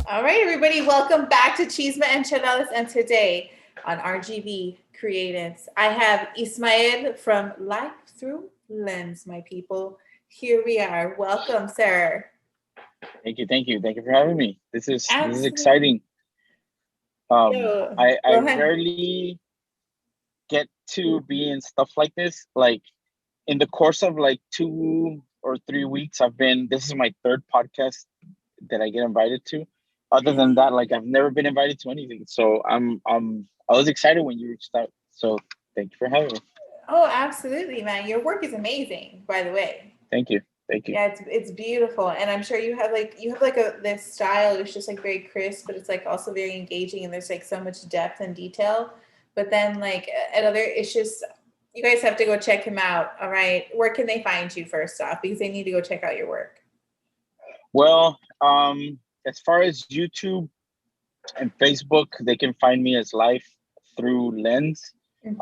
All right, everybody, welcome back to Chisme and Cheladas. And today on RGV Creatives, I have Ismael from Life Through Lens, my people. Here we are. Welcome, sir. Thank you for having me. This is Absolutely. exciting. Yo, I go ahead. rarely get to be in stuff like this. Like in the course of like 2 or 3 weeks, I've been. This is my third podcast that I get invited to. Other than Really? that, like I've never been invited to anything. So I was excited when you reached out. So thank you for having me. Oh, absolutely, man. Your work is amazing, by the way. Thank you. Thank you. Yeah, it's beautiful, and I'm sure you have like a this style. It's just like very crisp, but it's like also very engaging, and there's like so much depth and detail. But then like at other, it's just you guys have to go check him out. All right, where can they find you first off? Because they need to go check out your work. Well, as far as YouTube and Facebook, they can find me as Life Through Lens. Hmm.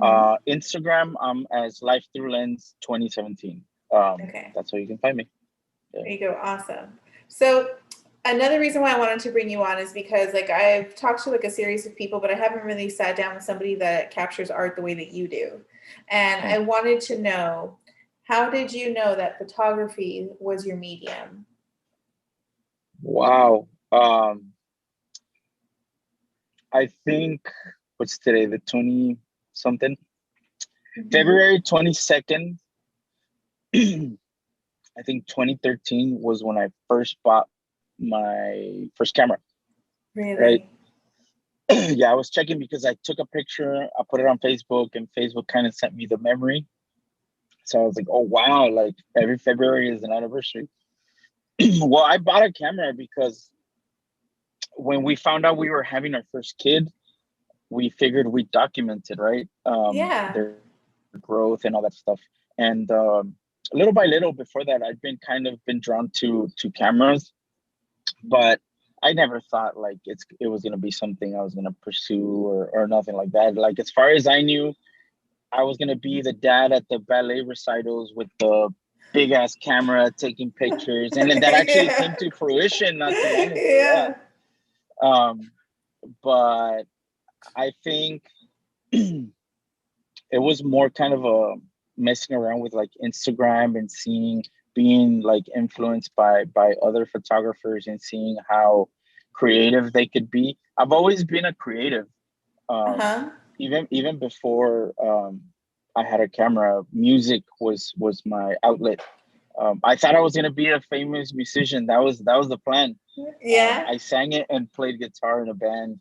Instagram, as Life Through Lens 2017. Okay. That's where you can find me. Yeah. There you go. Awesome. So another reason why I wanted to bring you on is because like I've talked to like a series of people, but I haven't really sat down with somebody that captures art the way that you do. And Oh, I wanted to know, how did you know that photography was your medium? wow. I think what's today, the 20 something? Hmm. February 22nd, I think 2013 was when I first bought my first camera, right? Really? Yeah, I was checking because I took a picture, I put it on Facebook, and Facebook kind of sent me the memory. So I was like, oh wow, like every February is an anniversary. Well, I bought a camera because when we found out we were having our first kid, we figured we documented, right? Yeah. Their growth and all that stuff. And little by little before that, I'd been kind of been drawn to cameras, but I never thought like it was gonna be something I was gonna pursue or nothing like that. Like as far as I knew, I was gonna be the dad at the ballet recitals with the big ass camera taking pictures, and then that actually came Yeah. to fruition not too long ago. Yeah, Yeah. um, but I think it was more kind of a messing around with like Instagram and seeing being like influenced by other photographers and seeing how creative they could be. I've always been a creative. Um, Uh-huh. even before I had a camera, music was my outlet. I thought I was gonna be a famous musician. That was the plan. Yeah. I sang it and played guitar in a band,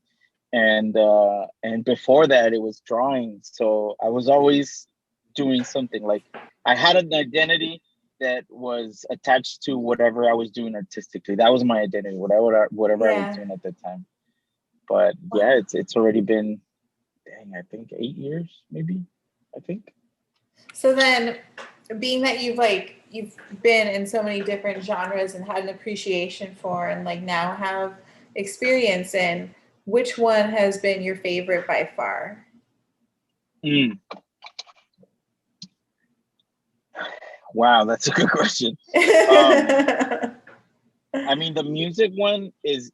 and before that it was drawing. So I was always doing something. Like I had an identity that was attached to whatever I was doing artistically. That was my identity, whatever I was Yeah. doing at the time. But yeah, it's already been, dang, I think 8 years, maybe. I think. So then, being that you've been in so many different genres and had an appreciation for, and like now have experience in, which one has been your favorite by far? Mm, wow, that's a good question. Um, I mean, the music one is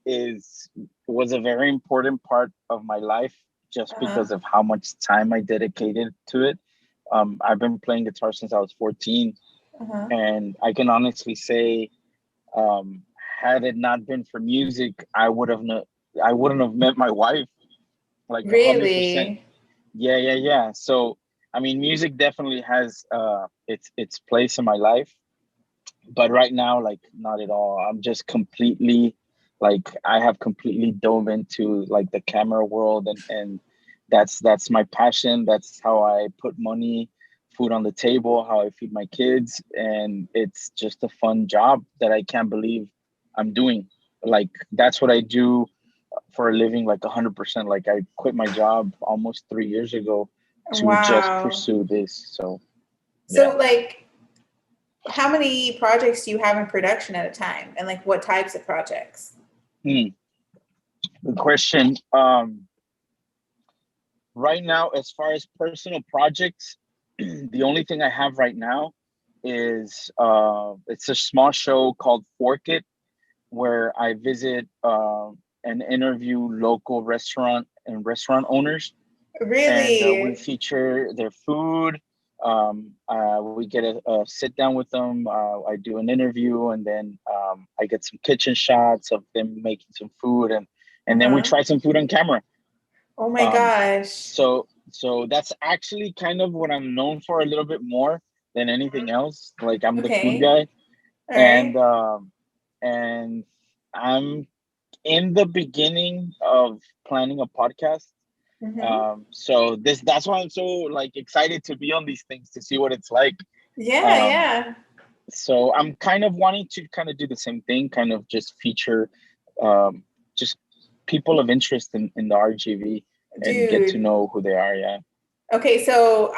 was a very important part of my life just Uh-huh. because of how much time I dedicated to it. I've been playing guitar since I was 14, Uh-huh. and I can honestly say, um, had it not been for music, I wouldn't have met my wife, like 100%. Really? Yeah. So, I mean, music definitely has its place in my life, but right now, like, not at all. I'm just completely, like, I have completely dove into like the camera world, and that's my passion. That's how I put money, food on the table, how I feed my kids, and it's just a fun job that I can't believe I'm doing. Like that's what I do for a living, like 100%. Like I quit my job almost 3 years ago to just Wow. pursue this. So yeah. So like, how many projects do you have in production at a time, and like what types of projects? Hmm. Good question. Right now, as far as personal projects, the only thing I have right now is it's a small show called Fork It, where I visit and interview local restaurant owners, and we Really? feature their food. We get a sit down with them. I do an interview, and then I get some kitchen shots of them making some food, and then we Uh-huh. try some food on camera. Oh my Um, gosh. so that's actually kind of what I'm known for a little bit more than anything else. Like I'm the food Okay. guy, All and right. and I'm in the beginning of planning a podcast. Mm-hmm. So that's why I'm so like excited to be on these things to see what it's like. Yeah, Um, yeah. so I'm kind of wanting to kind of do the same thing, kind of just feature um, just people of interest in the RGV and get to Dude. know who they are. Yeah. Okay, so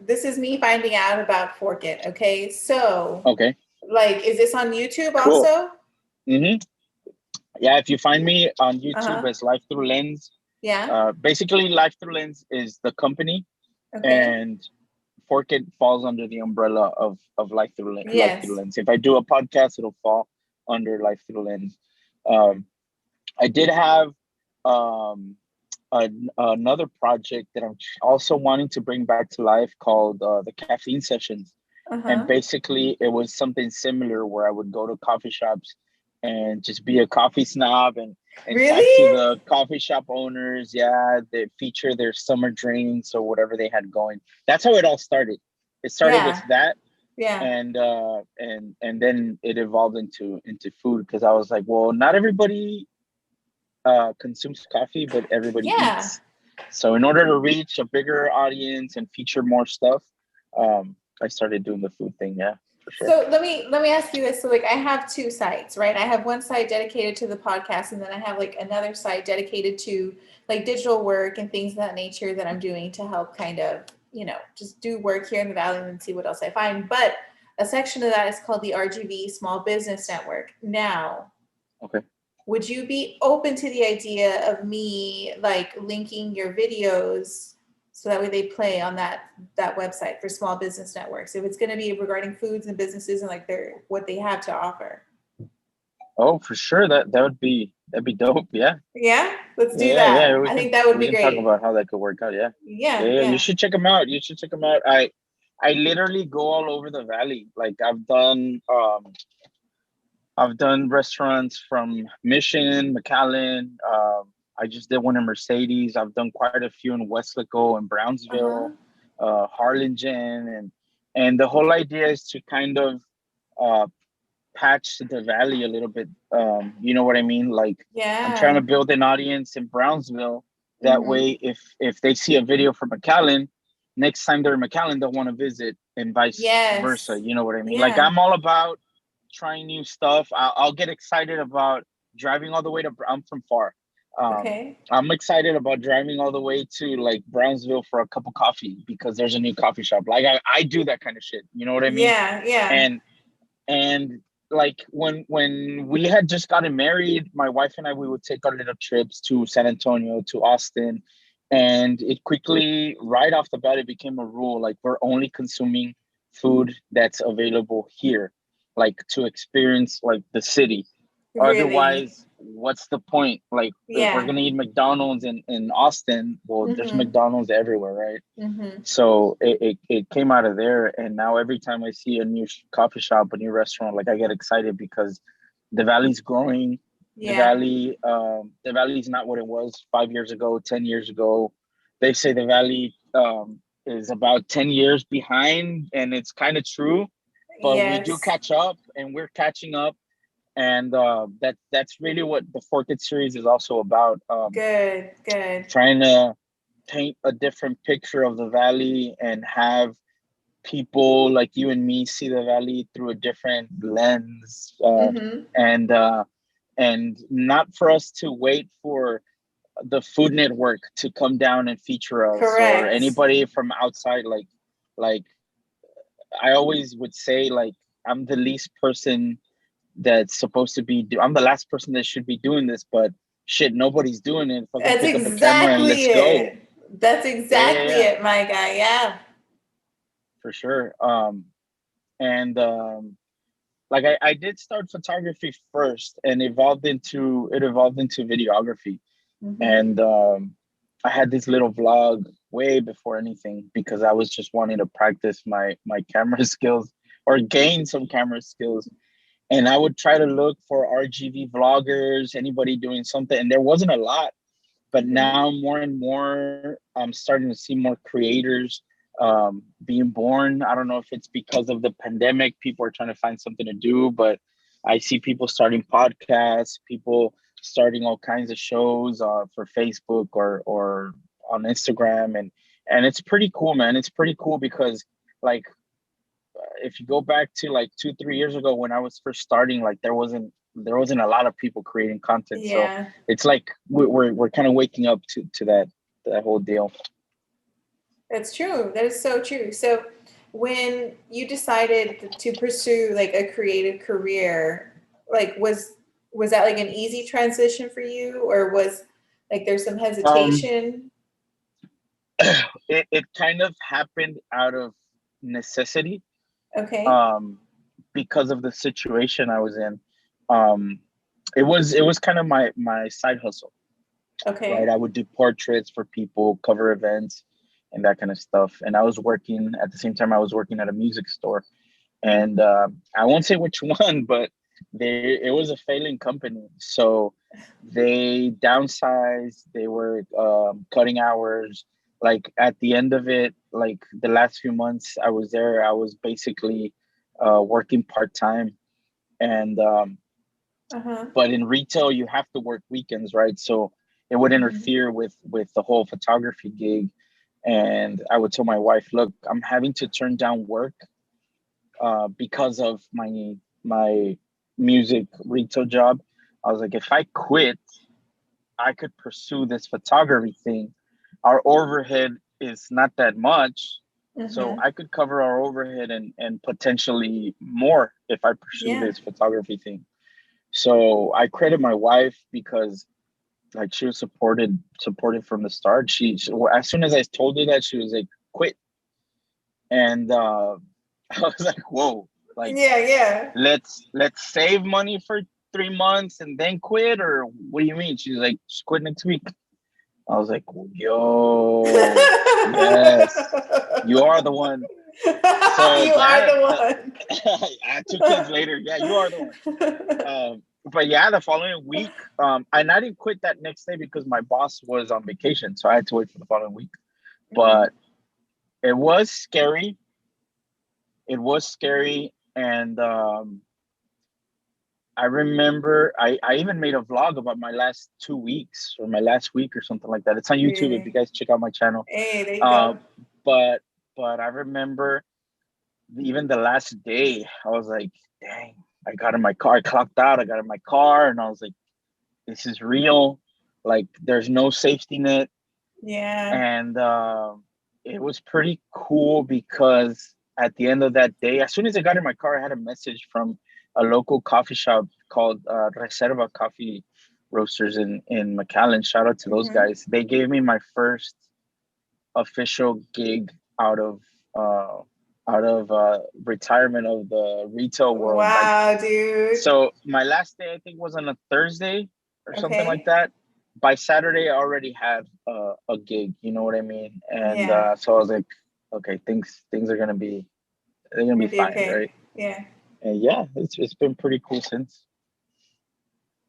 this is me finding out about Fork It. Okay, so Okay. like, is this on YouTube Cool. also? Hmm. Yeah. If you find me on YouTube Uh-huh. as Life Through Lens, Yeah. basically Life Through Lens is the company, Okay. and Fork It falls under the umbrella of Life Through Yes. Lens. If I do a podcast, it'll fall under Life Through Lens. Um, I did have um, another project that I'm also wanting to bring back to life called the Caffeine Sessions, and Uh-huh. basically it was something similar where I would go to coffee shops and just be a coffee snob and talk to Really? the coffee shop owners. Yeah, they feature their summer drinks or whatever they had going. That's how it all started. It started with Yeah. that, Yeah. and then it evolved into food, because I was like, well, not everybody consumes coffee, but everybody Yeah. eats. So in order to reach a bigger audience and feature more stuff, I started doing the food thing. Yeah, for sure. So let me ask you this. So like I have two sites, right? I have one site dedicated to the podcast, and then I have like another site dedicated to like digital work and things of that nature that I'm doing to help kind of, just do work here in the valley and then see what else I find. But a section of that is called the RGV Small Business Network. Now, Okay. would you be open to the idea of me like linking your videos so that way they play on that website for small business networks if it's going to be regarding foods and businesses and like their what they have to offer? Oh, for sure. That'd be dope. Yeah. Yeah, let's do Yeah, yeah. that. I think that would We be can talk great. about how that could work out. Yeah. Yeah, Yeah, yeah. You yeah. should check them out. You should check them out. I literally go all over the valley. Like I've done restaurants from Mission, McAllen. I just did one in Mercedes. I've done quite a few in Westlaco and Uh-huh. Brownsville, Harlingen, and the whole idea is to kind of uh, patch the valley a little bit. You know what I mean? Like I'm trying to Yeah. build an audience in Brownsville. That Mm-hmm. way, if they see a video from McAllen, next time they're in McAllen, they'll want to visit, and vice versa. Yes. You know what I mean? Like Yeah. I'm all about trying new stuff. I'll get excited about driving all the way to. I'm from far. Okay. I'm excited about driving all the way to like Brownsville for a cup of coffee because there's a new coffee shop. Like I do that kind of shit. You know what I mean? Yeah, yeah. And like when we had just gotten married, my wife and I, we would take our little trips to San Antonio, to Austin, and it quickly, right off the bat, it became a rule, like we're only consuming food that's available here, like to experience like the city. Really. Otherwise, what's the point? Like if we're Yeah. gonna eat McDonald's in Austin, well, there's Mm-hmm. McDonald's everywhere, right? Mm-hmm. So it came out of there, and now every time I see a new coffee shop, a new restaurant, like I get excited because the valley's growing. Yeah. The valley's not what it was 5 years ago, 10 years ago. They say the valley is about 10 years behind, and it's kind of true. But we do Yes. catch up, and we're catching up, and that's really what the Forked series is also about. Good. Good. Trying to paint a different picture of the valley and have people like you and me see the valley through a different lens, Mm-hmm. and and not for us to wait for the Food Network to come down and feature us or Correct. anybody from outside. Like I always would say, like I'm the least person that's supposed to be. I'm the last person that should be doing this, but shit, nobody's doing it. Fucking That's pick up a camera and exactly let's go. it. That's Yeah, yeah, exactly yeah, it, my guy. Yeah. for sure. And like I did start photography first, and evolved into videography. Mm-hmm. And I had this little vlog way before anything, because I was just wanting to practice my camera skills, or gain some camera skills. And I would try to look for RGV vloggers, anybody doing something, and there wasn't a lot. But Mm-hmm. now more and more, I'm starting to see more creators being born. I don't know if it's because of the pandemic, people are trying to find something to do, but I see people starting podcasts, people starting all kinds of shows for Facebook or on Instagram, and it's pretty cool, man. It's pretty cool because, like, if you go back to like 2 3 years ago when I was first starting, like there wasn't a lot of people creating content. So Yeah, it's like we're kind of waking up to that whole deal. that's true. That is so true. So when you decided to pursue like a creative career, like was that like an easy transition for you, or was like there's some Um, hesitation? it kind of happened out of necessity, Okay. um, because of the situation I was in. Um, it was kind of my side hustle, right? Okay. I would do portraits for people, cover events, and that kind of stuff. And I was working at the same time. I was working at a music store, and I won't say which one, but it was a failing company. So they downsized. They were cutting hours. Like at the end of it, like the last few months I was there, I was basically working part time, and Uh-huh. but in retail you have to work weekends, right? So it would Hmm. interfere with the whole photography gig, and I would tell my wife, look, I'm having to turn down work because of my music retail job. I was like, if I quit, I could pursue this photography thing. Our overhead is not that much, so Hmm. I could cover our overhead and potentially more if I pursue Yeah. this photography thing. So I credit my wife because, like, she was supported from the start. She as soon as I told her that, she was like, quit. And I was like, whoa, like, Yeah, yeah. let's save money for 3 months and then quit, or what do you mean? She's like, just quit next week. I was like, yo, yes, you are the one. So You are yeah, the one. 2 kids later, yeah, you are the one. But yeah, the following week, and I didn't quit that next day because my boss was on vacation, so I had to wait for the following week. Hmm. But it was scary. It was scary, and I remember I even made a vlog about my last 2 weeks or my last week or something like that. It's on YouTube if you Really? guys check out my channel. Hey, there you Uh, go. but but I remember even the last day, I was like, dang, I got in my car, I clocked out, I got in my car, and I was like, this is real. Like, there's no safety net. Yeah. And it was pretty cool because at the end of that day, as soon as I got in my car, I had a message from a local coffee shop called Reserva Coffee Roasters in McAllen. Shout out to those Hmm. guys. They gave me my first official gig out of uh, retirement of the retail world. Like, Wow, dude. so my last day I think was on a Thursday or something like Okay. that. By Saturday I already had a gig, you know what I mean? And Yeah. so I was like, okay, things are gonna be Gonna be fine, okay. right? Yeah. And yeah, it's been pretty cool since.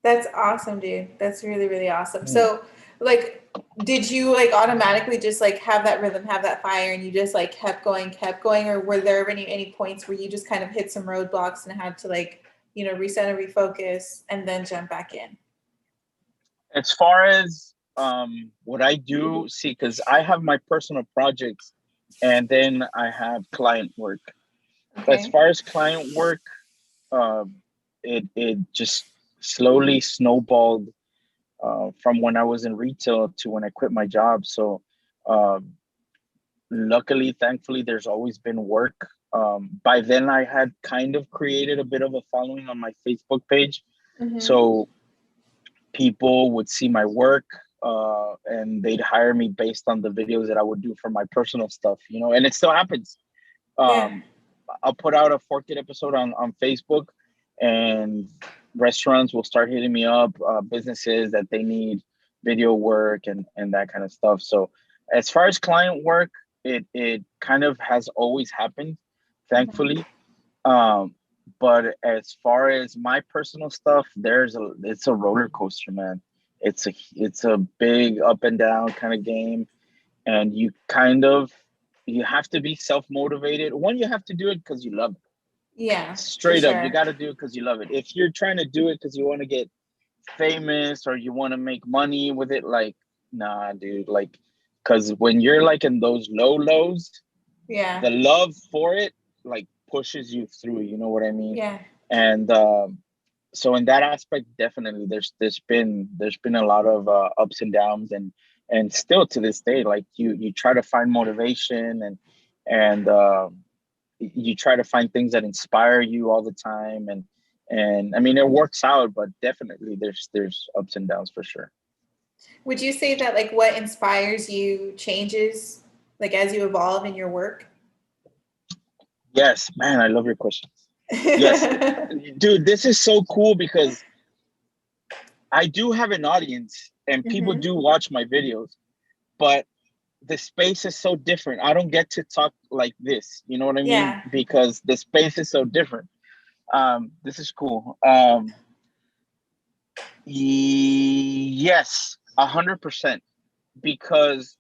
That's awesome, dude. That's really, really awesome. Mm. So, like, did you like automatically just like have that rhythm, have that fire, and you just like kept going, or were there any points where you just kind of hit some roadblocks and had to like, reset and refocus and then jump back in? As far as what I do, see, because I have my personal projects and then I have client work. As Okay. far as client work, um, it just slowly snowballed from when I was in retail to when I quit my job. So, um, luckily, thankfully, there's always been work. By then, I had kind of created a bit of a following on my Facebook page. Mm-hmm. So people would see my work, and they'd hire me based on the videos that I would do for my personal stuff, and it still happens. Yeah. Um, I'll put out a 4 Kid episode on Facebook, and restaurants will start hitting me up, businesses that they need video work and that kind of stuff. So as far as client work, it kind of has always happened, Mhm. thankfully. Um, but as far as my personal stuff, it's a roller coaster, man. It's a big up and down kind of game, and you have to be self motivated. One, you have to do it because you love it. Yeah, for Straight up, you sure. got to do it because you love it. If you're trying to do it because you want to get famous or you want to make money with it, like, nah, dude. Like, because when you're like in those low lows, Yeah, the love for it like pushes you through. You know what I mean? yeah, And so in that aspect, definitely, there's been a lot of ups and downs, and still to this day, like you try to find motivation and you try to find things that inspire you all the time, and I mean it works out, but definitely there's ups and downs for sure. would you say that like what inspires you changes like as you evolve in your work? Yes, man, I love your questions. Yes, dude, this is so cool because I do have an audience and people Hmm. do watch my videos, but the space is so different. I don't get to talk like this, you know what I mean? Yeah, Because the space is so different. This is cool. Yes, 100%. Because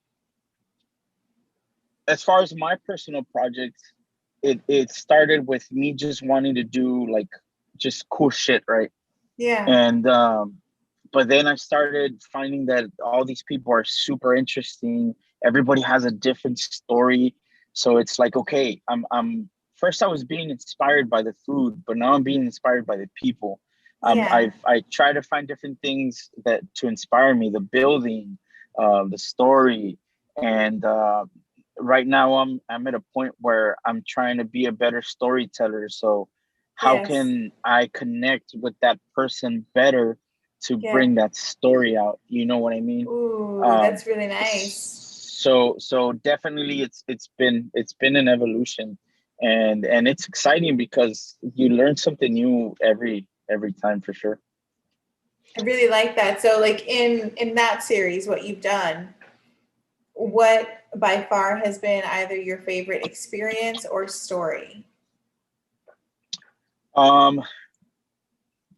as far as my personal projects, it started with me just wanting to do like just cool shit, right? yeah, And but then I started finding that all these people are super interesting. Everybody has a different story. So it's like, okay, I'm first I was being inspired by the food, but now I'm being inspired by the people. yeah, I try to find different things that to inspire me, the building, the story, and right now I'm at a point where I'm trying to be a better storyteller. So how yes, can I connect with that person better to yeah. bring that story out? You know what I mean? Ooh, Um, that's really nice. so definitely it's been an evolution, and it's exciting because you learn something new every time for sure. I really like that. So like in that series, what you've done, what by far has been either your favorite experience or story? Um,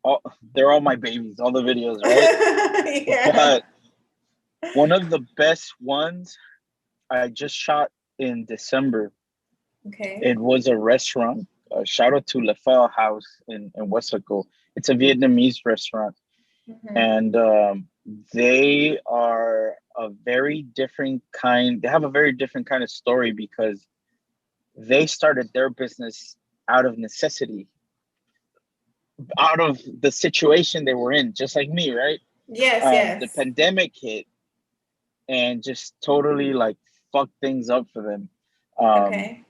all, they're all my babies, all the videos, right? Yeah. But one of the best ones I just shot in December. Okay. It was a restaurant. Shout out to Le Pho House in Westaco. It's a Vietnamese restaurant, Hmm. and they are a very different kind. They have a very different kind of story because they started their business out of necessity, out of the situation they were in, just like me, right? Yes, The yes. pandemic hit and just totally like fucked things up for them. Um, Okay.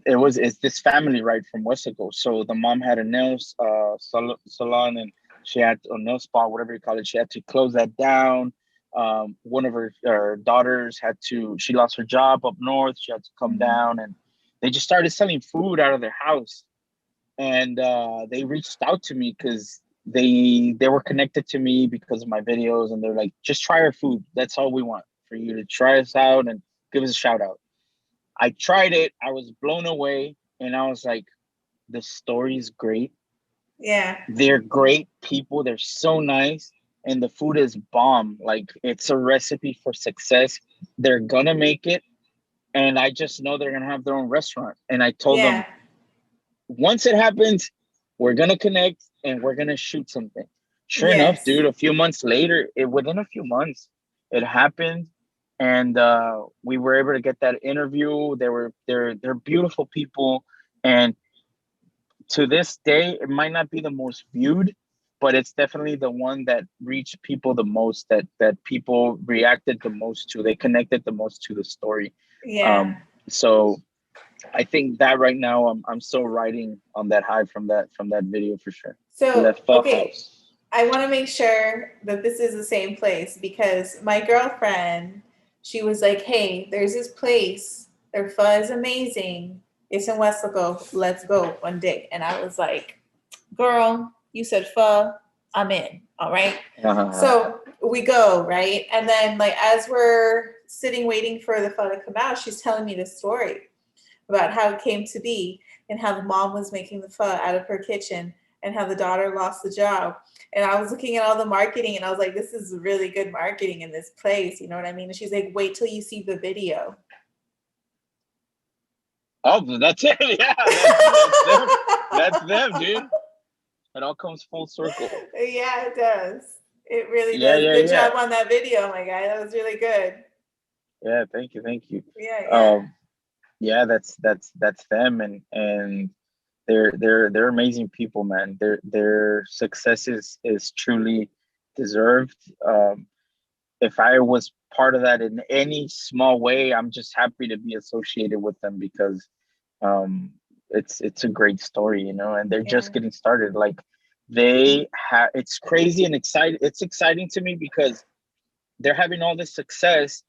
it's this family right from Westaco. So the mom had a nails salon, and she had a nail spa, whatever you call it. She had to close that down. One of her daughters she lost her job up north. She had to come Hmm. down, and they just started selling food out of their house. And they reached out to me because they were connected to me because of my videos, and they're like, just try our food. That's all we want, for you to try us out and give us a shout out. I tried it. I was blown away, and I was like, the story's great. Yeah. They're great people. They're so nice, and the food is bomb. Like, it's a recipe for success. They're gonna make it, and I just know they're gonna have their own restaurant. And I told them, Yeah. once it happens, we're gonna connect and we're gonna shoot something. Sure enough, Yes. dude, a few months later, within a few months, it happened, and we were able to get that interview. They're beautiful people, and to this day, it might not be the most viewed, but it's definitely the one that reached people the most. That people reacted the most to. They connected the most to the story. Yeah. Um, so I think that right now I'm still riding on that high from that video for sure. So, Left okay, house. I want to make sure that this is the same place because my girlfriend, she was like, "Hey, there's this place. Their pho is amazing. It's in Westlaco. Let's go one day." And I was like, "Girl." You said pho, I'm in. All right. Uh-huh. So we go, right? And then like as we're sitting waiting for the pho to come out, she's telling me this story about how it came to be and how the mom was making the pho out of her kitchen and how the daughter lost the job. And I was looking at all the marketing and I was like, this is really good marketing in this place. You know what I mean? And she's like, wait till you see the video. Oh, that's it. Yeah, that's them. That's them, dude. It all comes full circle. Yeah, it does. It really Yeah, does. yeah, Good yeah. job on that video, my guy. That was really good. Yeah, thank you, thank you. Yeah, yeah. Um, yeah, that's them, and they're amazing people, man. Their success is truly deserved. If I was part of that in any small way, I'm just happy to be associated with them because it's a great story, you know, and they're just Yeah. getting started. Like they have, it's crazy and exciting. It's exciting to me because they're having all this success,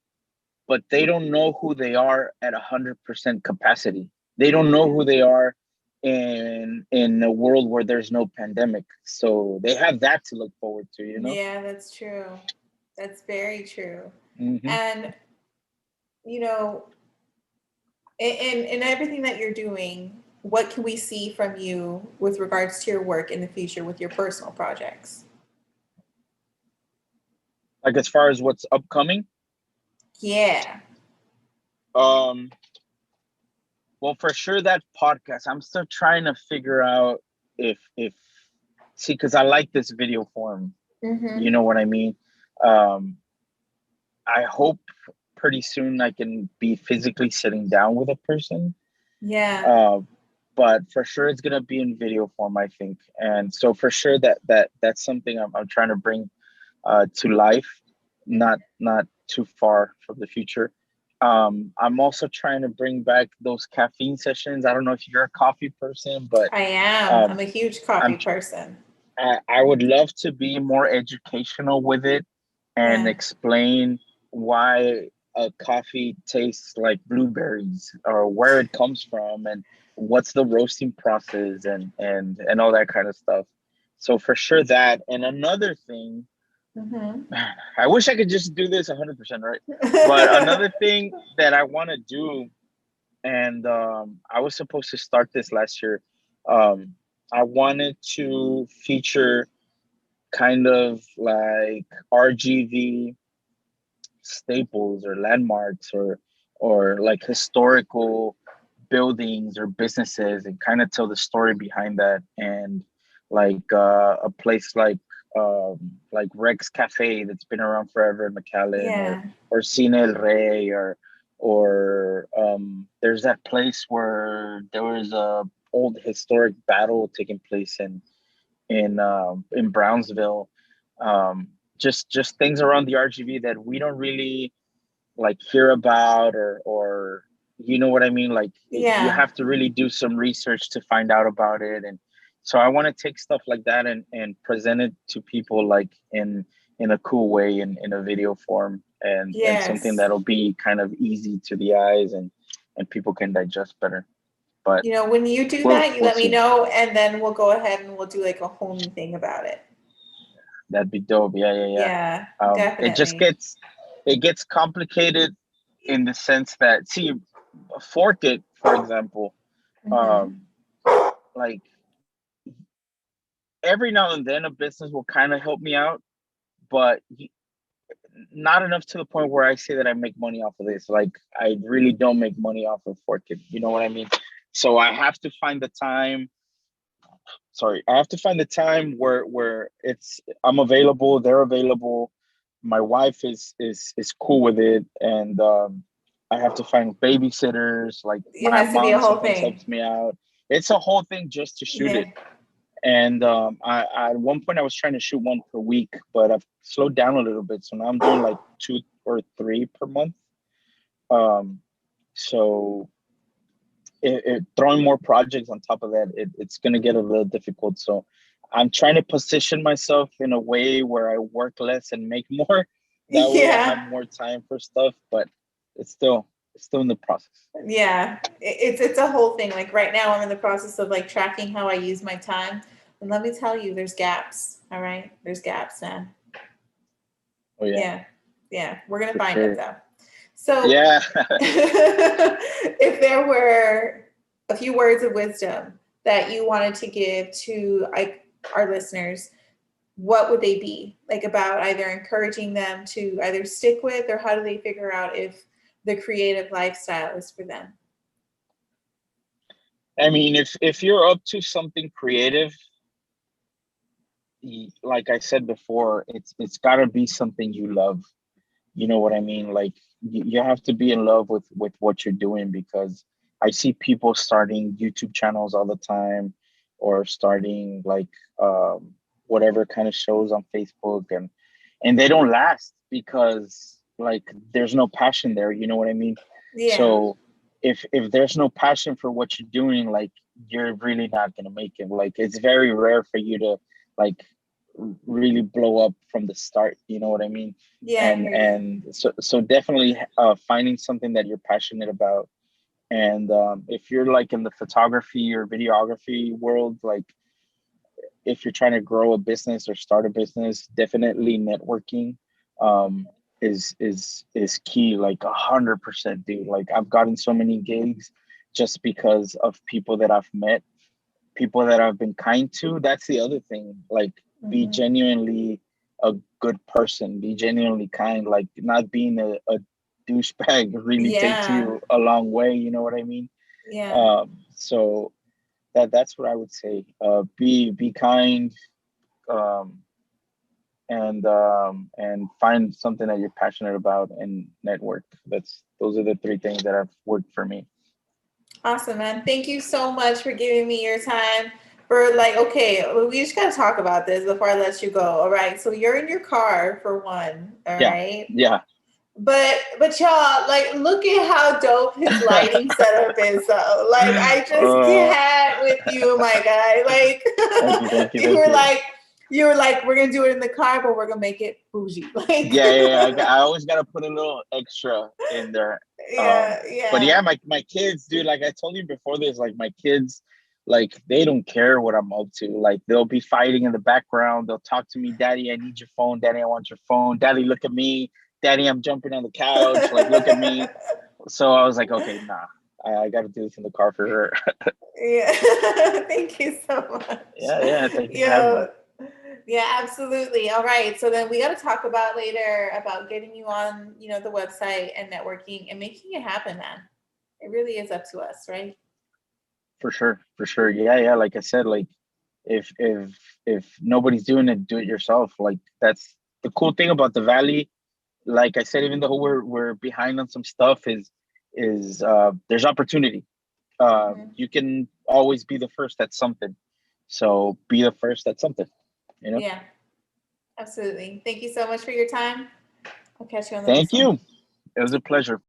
but they don't know who they are at 100% capacity. They don't know Yeah. who they are in a world where there's no pandemic. So they have that to look forward to, you know? Yeah, that's true. That's very true. Hmm. And you know, in everything that you're doing, what can we see from you with regards to your work in the future with your personal projects? Like as far as what's upcoming, Yeah. um, well, for sure that podcast. I'm still trying to figure out if see, because I like this video form. You Mm-hmm. know what I mean? Um, I hope pretty soon I can be physically sitting down with a person. Yeah. Uh, but for sure it's gonna be in video form, I think. And so for sure that's something I'm trying to bring to life, not too far from the future. I'm also trying to bring back those caffeine sessions. I don't know if you're a coffee person, but I am. I'm um, a huge coffee I'm person. I would love to be more educational with it and Yeah. explain why a coffee tastes like blueberries or where it comes from and what's the roasting process and all that kind of stuff. So for sure that. And another thing, Mm-hmm. I wish I could just do this 100%, right? But another thing that I want to do, and I was supposed to start this last year. Um, I wanted to feature kind of like RGV staples or landmarks or like historical buildings or businesses and kind of tell the story behind that and like a place like Rex Cafe that's been around forever in McAllen Yeah. or Cine El Rey or there's that place where there was a old historic battle taking place in Brownsville. Um, just things around the RGV that we don't really like hear about or you know what I mean. Like you Yeah. have to really do some research to find out about it, and so I want to take stuff like that and present it to people like in a cool way in a video form and something Yes. that'll be kind of easy to the eyes and people can digest better. But You know, when you do we'll that, you we'll let me see. know, and then we'll go ahead and we'll do like a whole new thing about it. That'd be dope. Yeah, yeah, yeah. Yeah, It just definitely. gets complicated in the sense that see, fork it, for example, Mm-hmm. um, like every now and then a business will kind of help me out, but not enough to the point where I say that I make money off of this. Like I really don't make money off of fork it. You know what I mean? So I have to find the time. Sorry, I have to find the time where it's I'm available, they're available. My wife is cool with it, and I have to find babysitters. Like It my has to be a mom whole sometimes thing. helps me out. It's a whole thing just to shoot Yeah. it. And I at one point I was trying to shoot one per week, but I've slowed down a little bit. So now I'm doing like 2 or 3 per month. Um, so throwing more projects on top of that, it's going to get a little difficult. So I'm trying to position myself in a way where I work less and make more. That way I have Yeah. more time for stuff, but it's still it's still in the process. Yeah. It's a whole thing. Like right now I'm in the process of like tracking how I use my time. And let me tell you, there's gaps. All right. There's gaps, man. Oh yeah, Yeah. Yeah. We're going to for find them sure. though. So Yeah. if there were a few words of wisdom that you wanted to give to our listeners, what would they be? Like about either encouraging them to either stick with, or how do they figure out if the creative lifestyle is for them? I mean, if you're up to something creative, like I said before, it's got to be something you love. You know what I mean? Like you have to be in love with what you're doing, because I see people starting YouTube channels all the time, or starting like whatever kind of shows on Facebook, and they don't last because like there's no passion there. You know what I mean? Yeah. So if there's no passion for what you're doing, like you're really not gonna make it. Like it's very rare for you to like really blow up from the start. You know what I mean? Yeah, I and hear you. and so definitely finding something that you're passionate about. And if you're like in the photography or videography world, like if you're trying to grow a business or start a business, definitely networking um is key, like 100%, dude. Like I've gotten so many gigs just because of people that I've met, people that I've been kind to. That's the other thing. Like be Mm-hmm. genuinely a good person, be genuinely kind, like not being a douchebag really takes Yeah. you a long way, you know what I mean? Yeah. So that's what I would say. Be kind, um and find something that you're passionate about, and network. Those are the three things that have worked for me. Awesome, man. Thank you so much for giving me your time. For like, okay, we just gotta talk about this before I let you go. All right. So you're in your car for one. All Yeah, right. yeah. But y'all, like, look at how dope his lighting setup is. Though, like, I just uh, can't with you, my guy. Like, thank you, thank you, you thank were you. like, you were like, we're gonna do it in the car, but we're gonna make it bougie. Like, Yeah, yeah, yeah. I always gotta put a little extra in there. yeah, But yeah, yeah. my kids, dude. Like I told you before this, like my kids, like they don't care what I'm up to. Like they'll be fighting in the background. They'll talk to me, Daddy, I need your phone. Daddy, I want your phone. Daddy, look at me. Daddy, I'm jumping on the couch. Like look at me. So I was like, okay, nah, I got to do this in the car for her. Yeah. Thank you so much. Yeah, yeah. Thank you for having me. Yo, yeah, absolutely. All right. So then we got to talk about later about getting you on, the website and networking and making it happen, man. It really is up to us, right? For sure, for sure. Yeah, yeah. Like I said, like if nobody's doing it, do it yourself. Like that's the cool thing about the valley. Like I said, even though we're behind on some stuff, is there's opportunity. Hmm. You can always be the first at something. So be the first at something, you know? Yeah, absolutely. Thank you so much for your time. I'll catch you on the Thank next one. you. It was a pleasure.